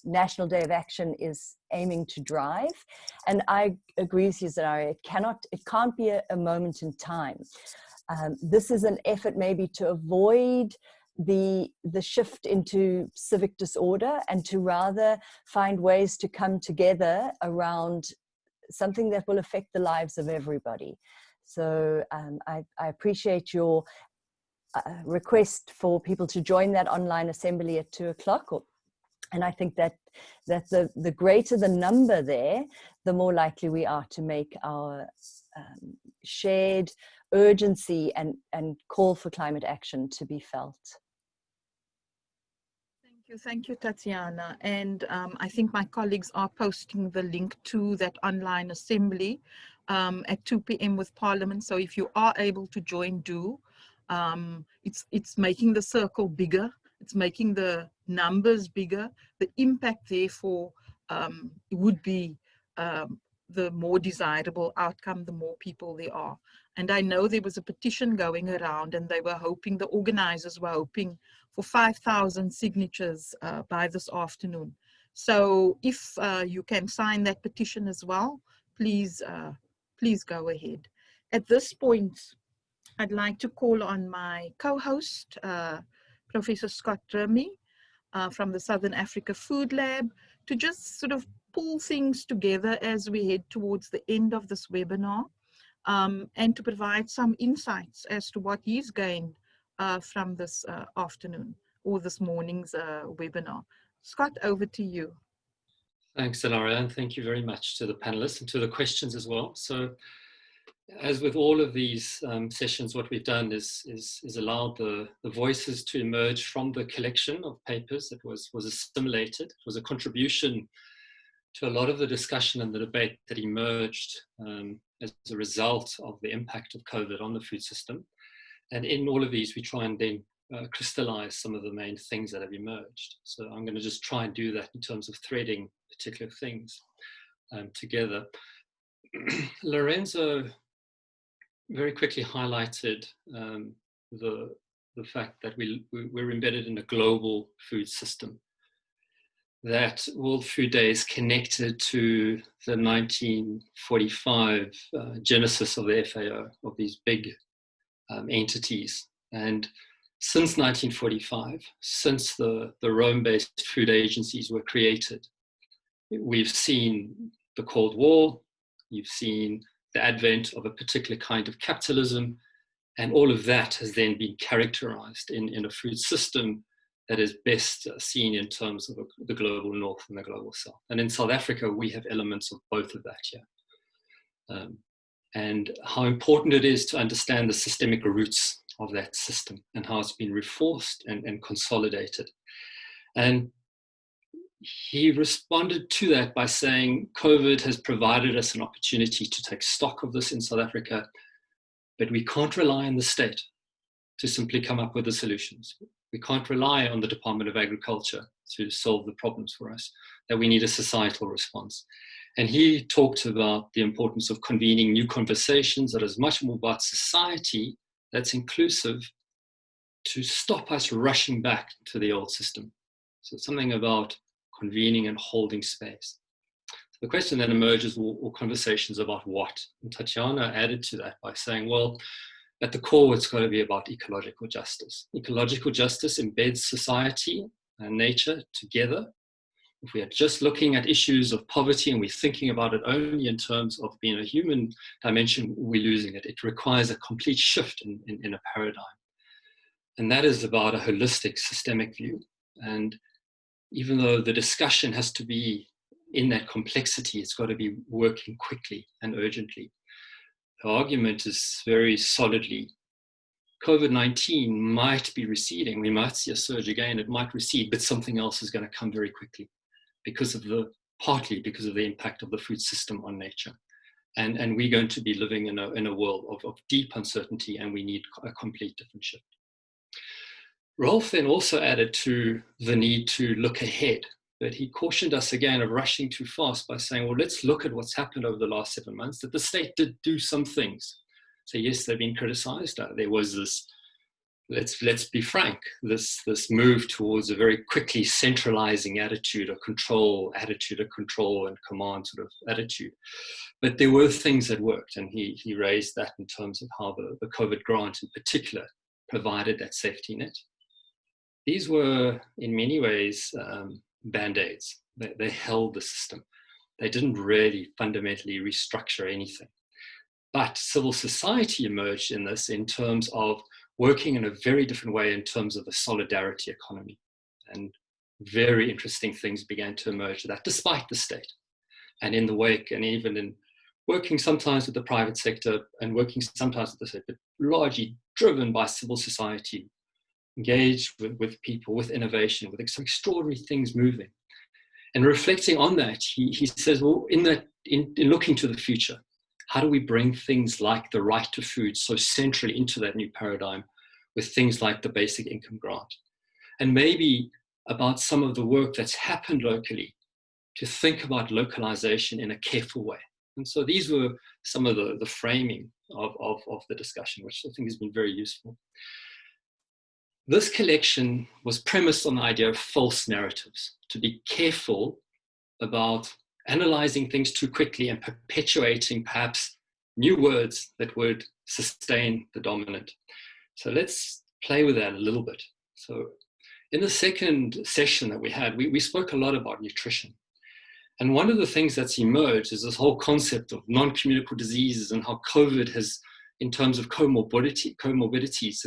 National Day of Action is aiming to drive. And I agree with you, Zanari, it can't be a moment in time. This is an effort maybe to avoid the shift into civic disorder and to rather find ways to come together around something that will affect the lives of everybody. So I appreciate your request for people to join that online assembly at 2:00. And I think that the greater the number there, the more likely we are to make our shared urgency and call for climate action to be felt. Thank you, Tatiana. And I think my colleagues are posting the link to that online assembly at 2 p.m. with Parliament. So if you are able to join, do. It's making the circle bigger. It's making the numbers bigger. The impact, therefore, would be the more desirable outcome, the more people there are. And I know there was a petition going around, and they were hoping, the organizers were hoping for 5,000 signatures by this afternoon. So if you can sign that petition as well, please go ahead. At this point, I'd like to call on my co-host, Professor Scott Remy from the Southern Africa Food Lab, to just sort of pull things together as we head towards the end of this webinar, and to provide some insights as to what he's gained from this afternoon or this morning's webinar. Scott, over to you. Thanks, Ilaria, and thank you very much to the panelists and to the questions as well. So, as with all of these sessions, what we've done is allowed the voices to emerge from the collection of papers that was assimilated. It was a contribution to a lot of the discussion and the debate that emerged as a result of the impact of COVID on the food system. And in all of these, we try and then crystallize some of the main things that have emerged. So I'm going to just try and do that in terms of threading particular things together. Lorenzo very quickly highlighted the fact that we're embedded in a global food system. That World Food Day is connected to the 1945 genesis of the FAO, of these big entities. And since 1945, since the Rome-based food agencies were created, we've seen the Cold War, you've seen the advent of a particular kind of capitalism, and all of that has then been characterized in a food system that is best seen in terms of the global north and the global south. And in South Africa, we have elements of both of that here. And how important it is to understand the systemic roots of that system and how it's been reinforced and consolidated. And he responded to that by saying, COVID has provided us an opportunity to take stock of this in South Africa, but we can't rely on the state to simply come up with the solutions. We can't rely on the Department of Agriculture to solve the problems for us, that we need a societal response. And he talked about the importance of convening new conversations that is much more about society that's inclusive, to stop us rushing back to the old system. So something about convening and holding space. So the question then emerges, or conversations about what? And Tatiana added to that by saying, well, at the core, it's got to be about ecological justice. Ecological justice embeds society and nature together. If we are just looking at issues of poverty and we're thinking about it only in terms of being a human dimension, we're losing it. It requires a complete shift in a paradigm. And that is about a holistic, systemic view. And even though the discussion has to be in that complexity, it's got to be working quickly and urgently. The argument is very solidly, COVID-19 might be receding. We might see a surge again, it might recede, but something else is going to come very quickly partly because of the impact of the food system on nature. And we're going to be living in a world of deep uncertainty, and we need a complete different shift. Rolf then also added to the need to look ahead, But he cautioned us again of rushing too fast by saying, well, let's look at what's happened over the last 7 months, that the state did do some things. So yes, they've been criticized. There was this, let's be frank, this move towards a very quickly centralizing attitude, a control and command sort of attitude. But there were things that worked, and he raised that in terms of how the COVID grant in particular provided that safety net. These were in many ways band-aids. They held the system. They didn't really fundamentally restructure anything. But civil society emerged in this in terms of working in a very different way in terms of the solidarity economy. And very interesting things began to emerge of that, despite the state. And in the wake, and even in working sometimes with the private sector and working sometimes with the state, but largely driven by civil society, engaged with people, with innovation, with some extraordinary things moving. And reflecting on that, he says, well, in looking to the future, how do we bring things like the right to food so centrally into that new paradigm with things like the basic income grant? And maybe about some of the work that's happened locally to think about localization in a careful way. And so these were some of the framing of the discussion, which I think has been very useful. This collection was premised on the idea of false narratives, to be careful about analyzing things too quickly and perpetuating perhaps new words that would sustain the dominant. So let's play with that a little bit. So in the second session that we had, we spoke a lot about nutrition. And one of the things that's emerged is this whole concept of non-communicable diseases and how COVID has, in terms of comorbidities,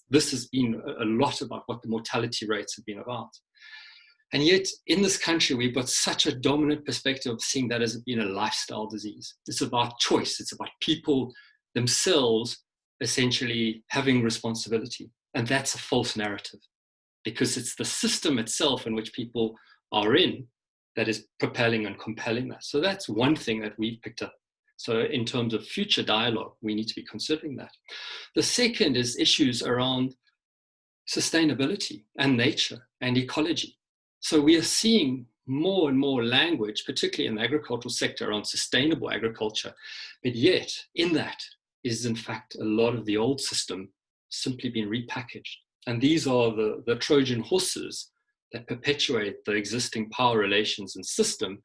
this has been a lot about what the mortality rates have been about. And yet, in this country, we've got such a dominant perspective of seeing that as being a lifestyle disease. It's about choice. It's about people themselves essentially having responsibility. And that's a false narrative, because it's the system itself in which people are in that is propelling and compelling that. So that's one thing that we've picked up. So in terms of future dialogue, we need to be considering that. The second is issues around sustainability and nature and ecology. So we are seeing more and more language, particularly in the agricultural sector, around sustainable agriculture. But yet, in that is in fact a lot of the old system simply being repackaged. And these are the Trojan horses that perpetuate the existing power relations and system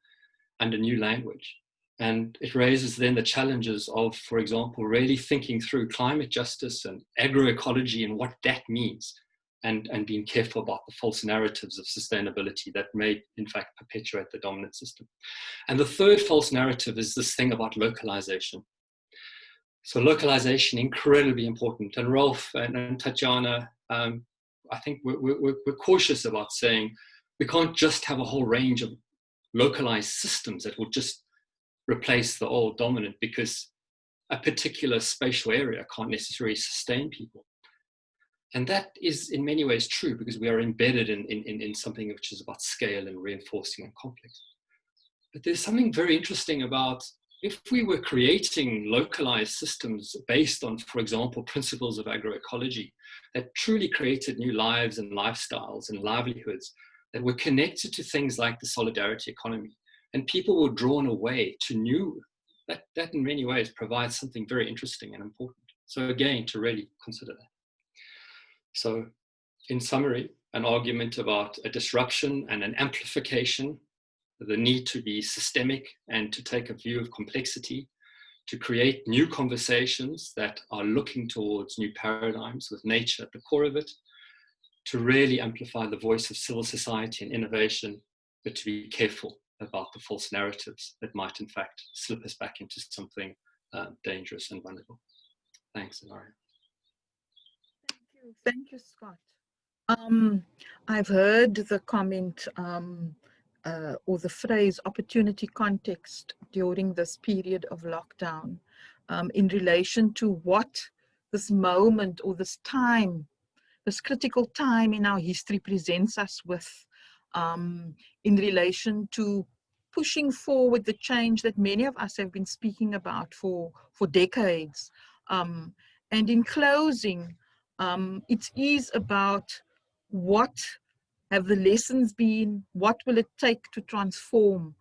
under new language. And it raises then the challenges of, for example, really thinking through climate justice and agroecology and what that means, and being careful about the false narratives of sustainability that may, in fact, perpetuate the dominant system. And the third false narrative is this thing about localization. So localization, incredibly important. And Rolf and Tatjana, I think we're cautious about saying we can't just have a whole range of localized systems that will just replace the old dominant, because a particular spatial area can't necessarily sustain people. And that is in many ways true, because we are embedded in something which is about scale and reinforcing and complex. But there's something very interesting about if we were creating localized systems based on, for example, principles of agroecology that truly created new lives and lifestyles and livelihoods that were connected to things like the solidarity economy, and people were drawn away to new, that in many ways provides something very interesting and important. So again, to really consider that. So in summary, an argument about a disruption and an amplification, the need to be systemic and to take a view of complexity, to create new conversations that are looking towards new paradigms with nature at the core of it, to really amplify the voice of civil society and innovation, but to be careful about the false narratives that might in fact slip us back into something dangerous and vulnerable. Thanks, Ilaria. Thank you, Scott. I've heard the comment or the phrase opportunity context during this period of lockdown in relation to what this moment or this time, this critical time in our history presents us with in relation to pushing forward the change that many of us have been speaking about for decades. And in closing, it is about what have the lessons been? What will it take to transform?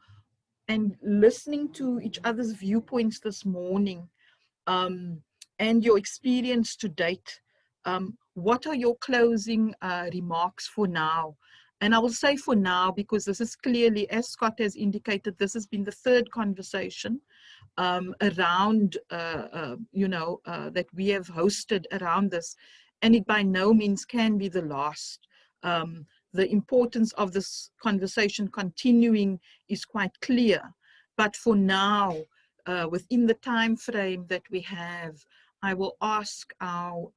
And listening to each other's viewpoints this morning, and your experience to date, what are your closing remarks for now? And I will say for now, because this is clearly, as Scott has indicated, this has been the third conversation around, that we have hosted around this, and it by no means can be the last. The importance of this conversation continuing is quite clear, but for now, within the time frame that we have, I will ask our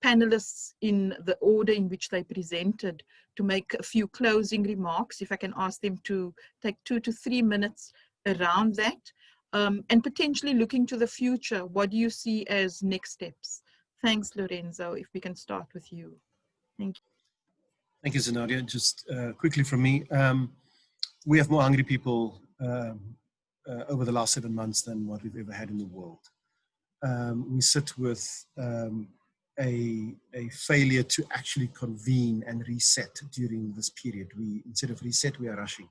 panelists in the order in which they presented to make a few closing remarks. If I can ask them to take 2 to 3 minutes around that, and potentially looking to the future. What do you see as next steps? Thanks, Lorenzo. If we can start with you. Thank you. Thank you, Zanadia. Just quickly from me, we have more hungry people over the last 7 months than what we've ever had in the world. We sit with a failure to actually convene and reset during this period. Instead of reset, we are rushing.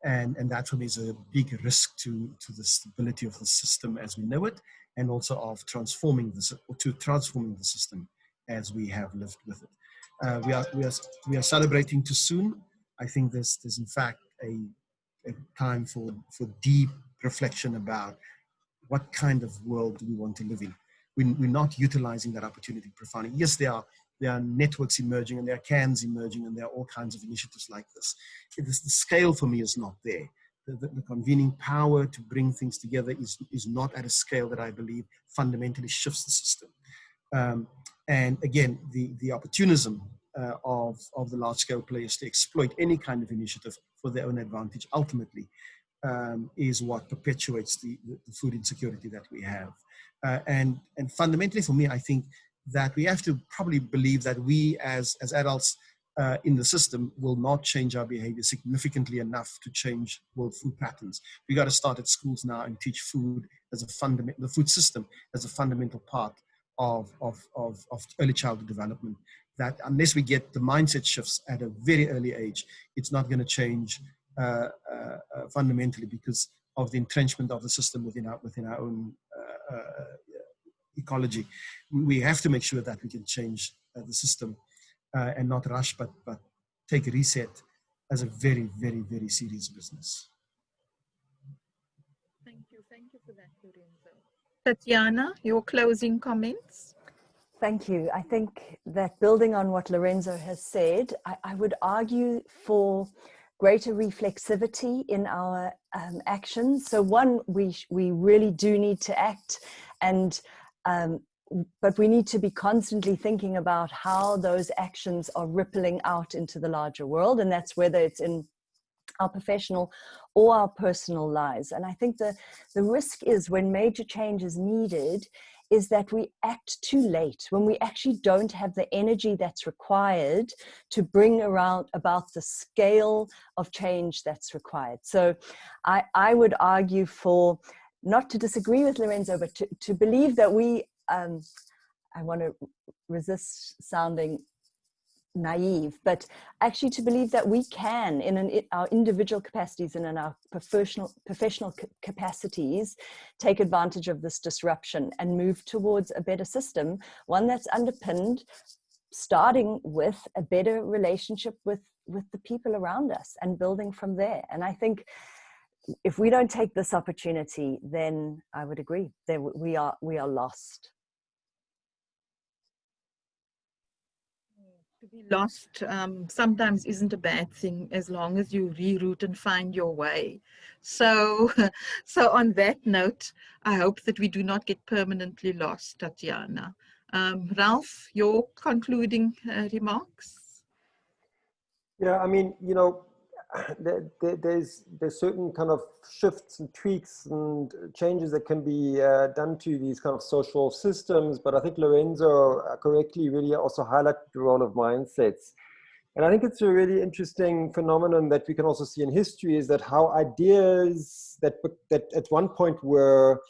And that for me is a big risk to the stability of the system as we know it, and also of transforming the system as we have lived with it. We are celebrating too soon. I think there's in fact a time for deep reflection about what kind of world do we want to live in. We're not utilizing that opportunity profoundly. Yes, there are networks emerging, and there are cans emerging, and there are all kinds of initiatives like this. The scale for me is not there. The convening power to bring things together is not at a scale that I believe fundamentally shifts the system. And again, the opportunism of the large-scale players to exploit any kind of initiative for their own advantage ultimately is what perpetuates the food insecurity that we have. And fundamentally for me, I think that we have to probably believe that we as adults in the system will not change our behavior significantly enough to change world food patterns. We got to start at schools now and teach food as a fundamental, the food system as a fundamental part of early childhood development. That unless we get the mindset shifts at a very early age, it's not going to change fundamentally because of the entrenchment of the system within our own ecology. We have to make sure that we can change the system and not rush, but take a reset as a very, very, very serious business. Thank you for that, Lorenzo. Tatiana, your closing comments? Thank you. I think that building on what Lorenzo has said, I would argue for greater reflexivity in our actions. So one, we really do need to act, and but we need to be constantly thinking about how those actions are rippling out into the larger world, and that's whether it's in our professional or our personal lives. And I think the risk is when major change is needed is that we act too late, when we actually don't have the energy that's required to bring about the scale of change that's required. So I would argue for, not to disagree with Lorenzo, but to believe that we, I want to resist sounding naive, but actually to believe that we can, in our individual capacities and in our professional capacities, take advantage of this disruption and move towards a better system, one that's underpinned, starting with a better relationship with the people around us and building from there. And I think if we don't take this opportunity, then I would agree that we are lost. To be lost sometimes isn't a bad thing, as long as you reroute and find your way. So on that note, I hope that we do not get permanently lost, Tatiana. Ralph, your concluding remarks? Yeah, I mean, you know, there's certain kind of shifts and tweaks and changes that can be done to these kind of social systems, but I think Lorenzo correctly really also highlighted the role of mindsets. And I think it's a really interesting phenomenon that we can also see in history, is that how ideas that at one point were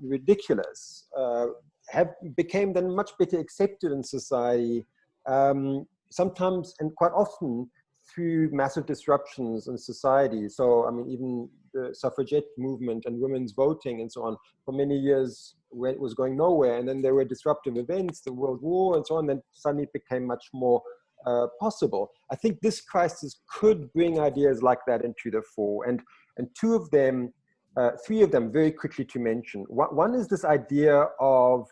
ridiculous became then much better accepted in society. sometimes and quite often through massive disruptions in society. So, I mean, even the suffragette movement and women's voting and so on, for many years it was going nowhere. And then there were disruptive events, the World War and so on, then suddenly it became much more possible. I think this crisis could bring ideas like that into the fore. And two of them, three of them very quickly to mention. One is this idea of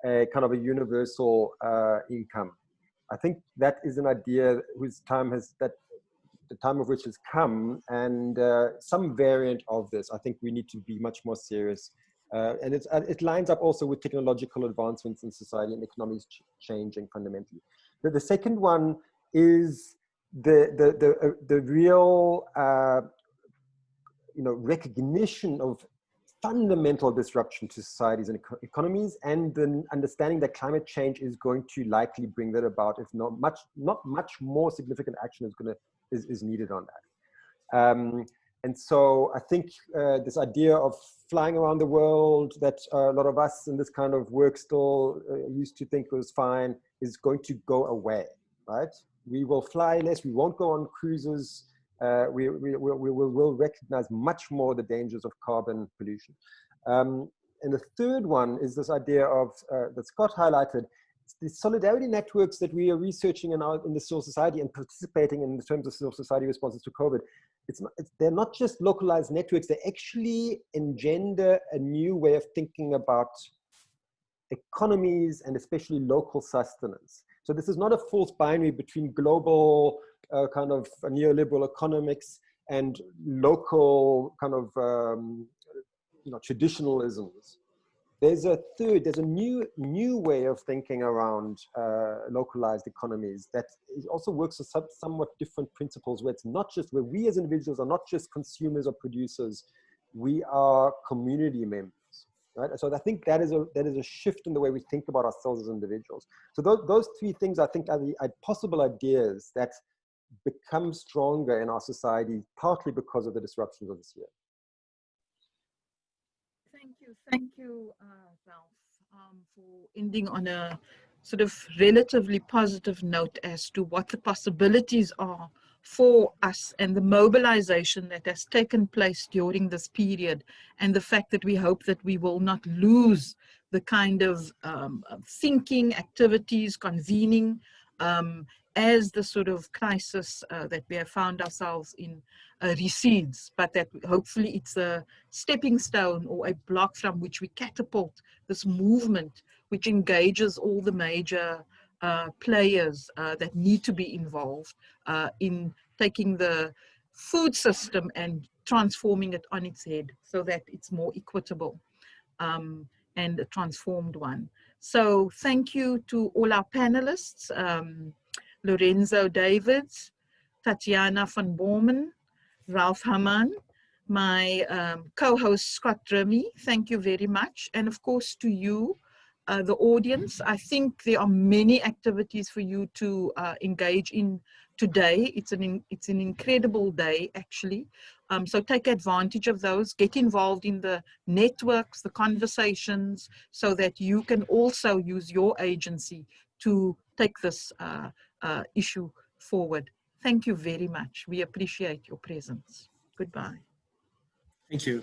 a kind of a universal income. I think that is an idea whose time has, that the time of which has come, and some variant of this. I think we need to be much more serious. And it lines up also with technological advancements in society and economies changing fundamentally. The second one is the real recognition of fundamental disruption to societies and economies, and the understanding that climate change is going to likely bring that about, if not much more significant action is needed on that. And so I think this idea of flying around the world that a lot of us in this kind of work still used to think was fine is going to go away, right? We will fly less, we won't go on cruises, we will recognize much more the dangers of carbon pollution. And the third one is this idea of, that Scott highlighted, the solidarity networks that we are researching in the civil society and participating in terms of civil society responses to COVID. They're not just localized networks, they actually engender a new way of thinking about economies and especially local sustenance. So this is not a false binary between global kind of neoliberal economics and local kind of traditionalisms. There's a new way of thinking around localized economies that also works with somewhat different principles, where it's not just, where we as individuals are not just consumers or producers, we are community members. Right? So I think that is a shift in the way we think about ourselves as individuals. So those three things, I think, are the possible ideas that become stronger in our society, partly because of the disruptions of this year. Thank you, Ralph, for ending on a sort of relatively positive note as to what the possibilities are for us and the mobilization that has taken place during this period, and the fact that we hope that we will not lose the kind of thinking, activities, convening, as the sort of crisis that we have found ourselves in recedes, but that hopefully it's a stepping stone or a block from which we catapult this movement, which engages all the major players that need to be involved in taking the food system and transforming it on its head so that it's more equitable and a transformed one. So thank you to all our panelists, Lorenzo Davids, Tatiana van Bomen, Ralph Hamann, my co-host Scott Drimmy, thank you very much. And of course to you, the audience. I think there are many activities for you to engage in today. It's an incredible day, actually. So take advantage of those, get involved in the networks, the conversations, so that you can also use your agency to take this issue forward. Thank you very much. We appreciate your presence. Goodbye. Thank you.